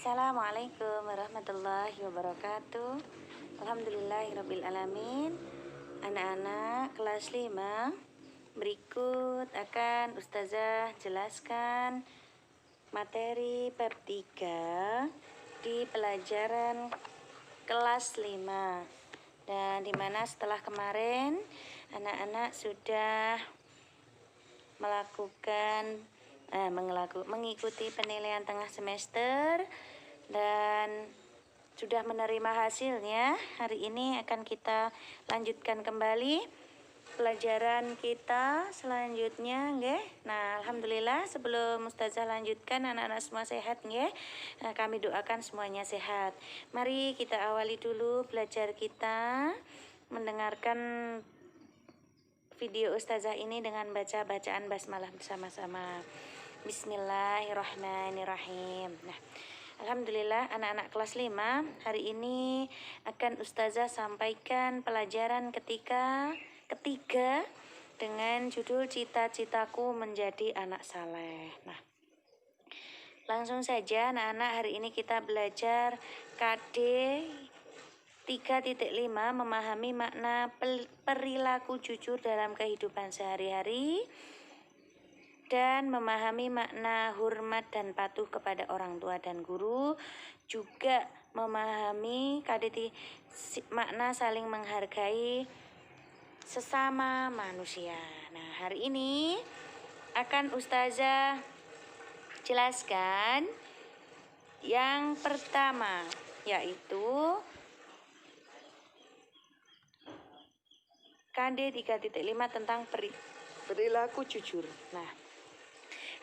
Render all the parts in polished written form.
Assalamualaikum warahmatullahi wabarakatuh. Alhamdulillahirrabbilalamin. Anak-anak kelas 5, berikut akan Ustazah jelaskan materi bab 3 di pelajaran kelas 5. Dan dimana setelah kemarin anak-anak sudah mengikuti penilaian tengah semester dan sudah menerima hasilnya. Hari ini akan kita lanjutkan kembali pelajaran kita selanjutnya, nggih. Nah, alhamdulillah sebelum Ustazah lanjutkan, anak-anak semua sehat, nggih. Nah, kami doakan semuanya sehat. Mari kita awali dulu belajar kita, mendengarkan video Ustazah ini dengan baca bacaan basmalah bersama-sama. Bismillahirrahmanirrahim. Nah, alhamdulillah anak-anak kelas 5, hari ini akan Ustazah sampaikan pelajaran ketiga dengan judul Cita-citaku menjadi anak saleh. Nah, langsung saja anak-anak, hari ini kita belajar KD 3.5, memahami makna perilaku jujur dalam kehidupan sehari-hari dan memahami makna hormat dan patuh kepada orang tua dan guru, juga memahami makna saling menghargai sesama manusia. Nah, hari ini akan Ustazah jelaskan yang pertama, yaitu KD 3.5 tentang perilaku jujur. Nah,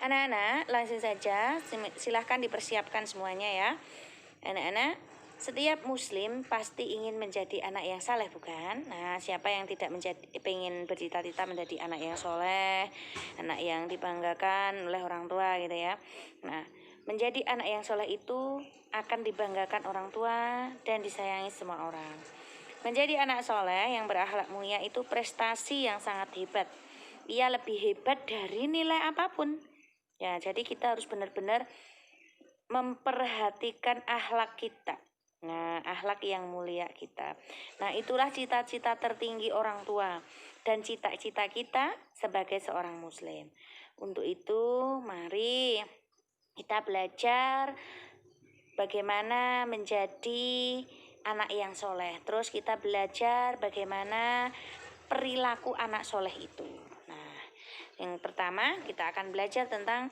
anak-anak langsung saja silahkan dipersiapkan semuanya ya. Anak-anak, setiap muslim pasti ingin menjadi anak yang saleh, bukan? Nah, siapa yang tidak ingin bercita-cita menjadi anak yang soleh, anak yang dibanggakan oleh orang tua gitu ya. Nah, menjadi anak yang soleh itu akan dibanggakan orang tua dan disayangi semua orang. Menjadi anak soleh yang berakhlak mulia itu prestasi yang sangat hebat. Ia lebih hebat dari nilai apapun. Ya, jadi kita harus benar-benar memperhatikan akhlak kita. Nah, akhlak yang mulia kita. Nah, itulah cita-cita tertinggi orang tua dan cita-cita kita sebagai seorang muslim. Untuk itu, mari kita belajar bagaimana menjadi anak yang soleh. Terus kita belajar bagaimana perilaku anak soleh itu. Nah, yang pertama kita akan belajar tentang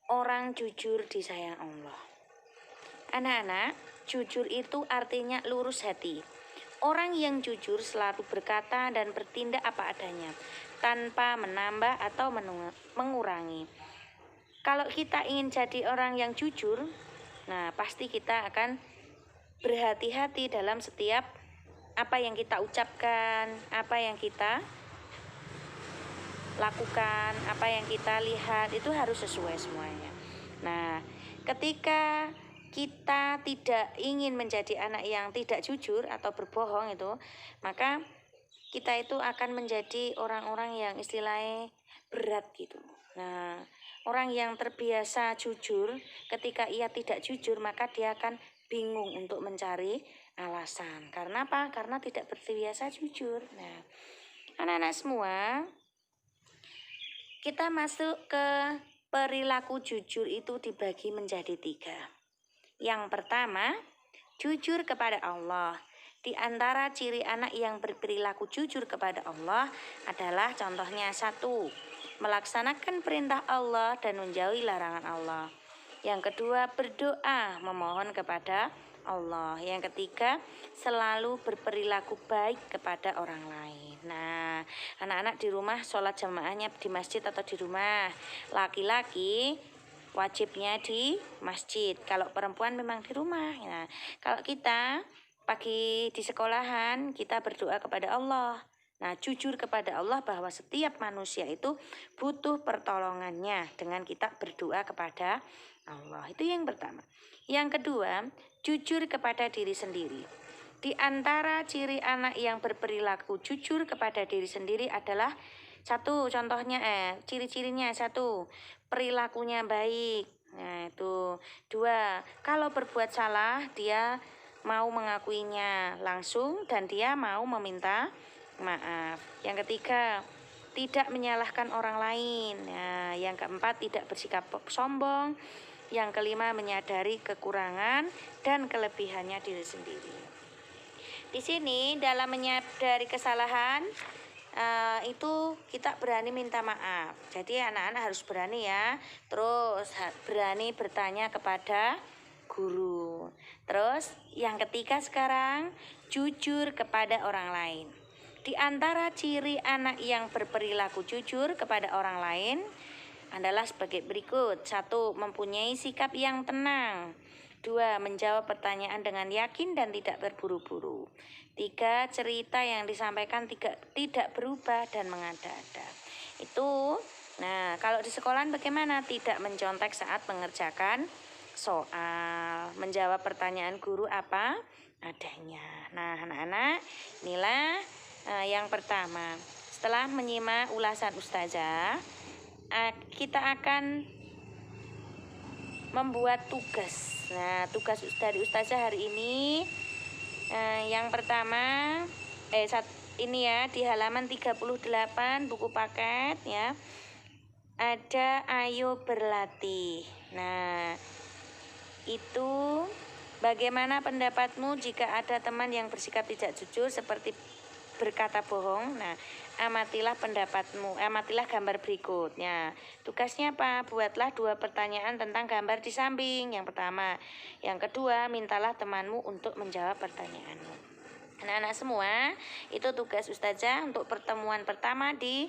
orang jujur disayang Allah. Anak-anak, jujur itu artinya lurus hati. Orang yang jujur selalu berkata dan bertindak apa adanya, tanpa menambah atau mengurangi. Kalau kita ingin jadi orang yang jujur, nah pasti kita akan berhati-hati dalam setiap apa yang kita ucapkan, apa yang kita lakukan, apa yang kita lihat, itu harus sesuai semuanya. Nah, ketika kita tidak ingin menjadi anak yang tidak jujur atau berbohong itu, maka kita itu akan menjadi orang-orang yang istilahnya berat gitu. Nah, orang yang terbiasa jujur, ketika ia tidak jujur maka dia akan bingung untuk mencari alasan. Karena apa? Karena tidak terbiasa jujur. Nah, anak-anak semua, kita masuk ke perilaku jujur itu dibagi menjadi 3. Yang pertama, jujur kepada Allah. Di antara ciri anak yang berperilaku jujur kepada Allah adalah contohnya 1, melaksanakan perintah Allah dan menjauhi larangan Allah. Yang kedua, berdoa memohon kepada Allah. Yang ketiga, selalu berperilaku baik kepada orang lain. Nah, anak-anak di rumah sholat jamaahnya di masjid atau di rumah. Laki-laki wajibnya di masjid. Kalau perempuan memang di rumah. Nah, kalau kita pagi di sekolahan, kita berdoa kepada Allah. Nah, jujur kepada Allah bahwa setiap manusia itu butuh pertolongannya dengan kita berdoa kepada Allah. Itu yang pertama. Yang kedua, jujur kepada diri sendiri. Di antara ciri anak yang berperilaku jujur kepada diri sendiri adalah 1, contohnya ciri-cirinya 1, perilakunya baik. Nah, itu. 2, kalau berbuat salah dia mau mengakuinya langsung dan dia mau meminta maaf. Yang ketiga, tidak menyalahkan orang lain. Nah, yang keempat, tidak bersikap sombong. Yang kelima, menyadari kekurangan dan kelebihannya diri sendiri. Di sini dalam menyadari kesalahan itu kita berani minta maaf. Jadi anak-anak harus berani ya. Terus berani bertanya kepada guru. Terus yang ketiga sekarang, jujur kepada orang lain. Di antara ciri anak yang berperilaku jujur kepada orang lain adalah sebagai berikut. 1, mempunyai sikap yang tenang. 2, menjawab pertanyaan dengan yakin dan tidak berburu-buru. 3, cerita yang disampaikan tidak berubah dan mengada-ada. Itu, nah kalau di sekolahan bagaimana? Tidak mencontek saat mengerjakan soal. Menjawab pertanyaan guru apa adanya. Nah anak-anak, inilah yang pertama. Setelah menyimak ulasan Ustazah, kita akan membuat tugas. Nah, tugas dari Ustazah hari ini yang pertama ini ya di halaman 38 buku paket ya. Ada ayo berlatih. Nah, itu bagaimana pendapatmu jika ada teman yang bersikap tidak jujur seperti berkata bohong? Nah, amatilah pendapatmu, amatilah gambar berikutnya. Tugasnya apa? Buatlah 2 pertanyaan tentang gambar di samping. Yang pertama. Yang kedua, mintalah temanmu untuk menjawab pertanyaanmu. Anak-anak semua, itu tugas Ustazah untuk pertemuan pertama di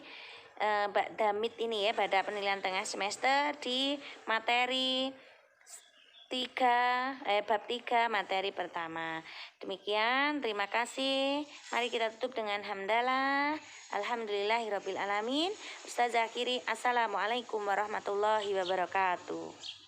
Damit ini ya, pada penilaian tengah semester di materi bab 3 materi pertama. Demikian, terima kasih. Mari kita tutup dengan hamdalah. Alhamdulillahirabbil alamin. Ustazah akhiri, assalamualaikum warahmatullahi wabarakatuh.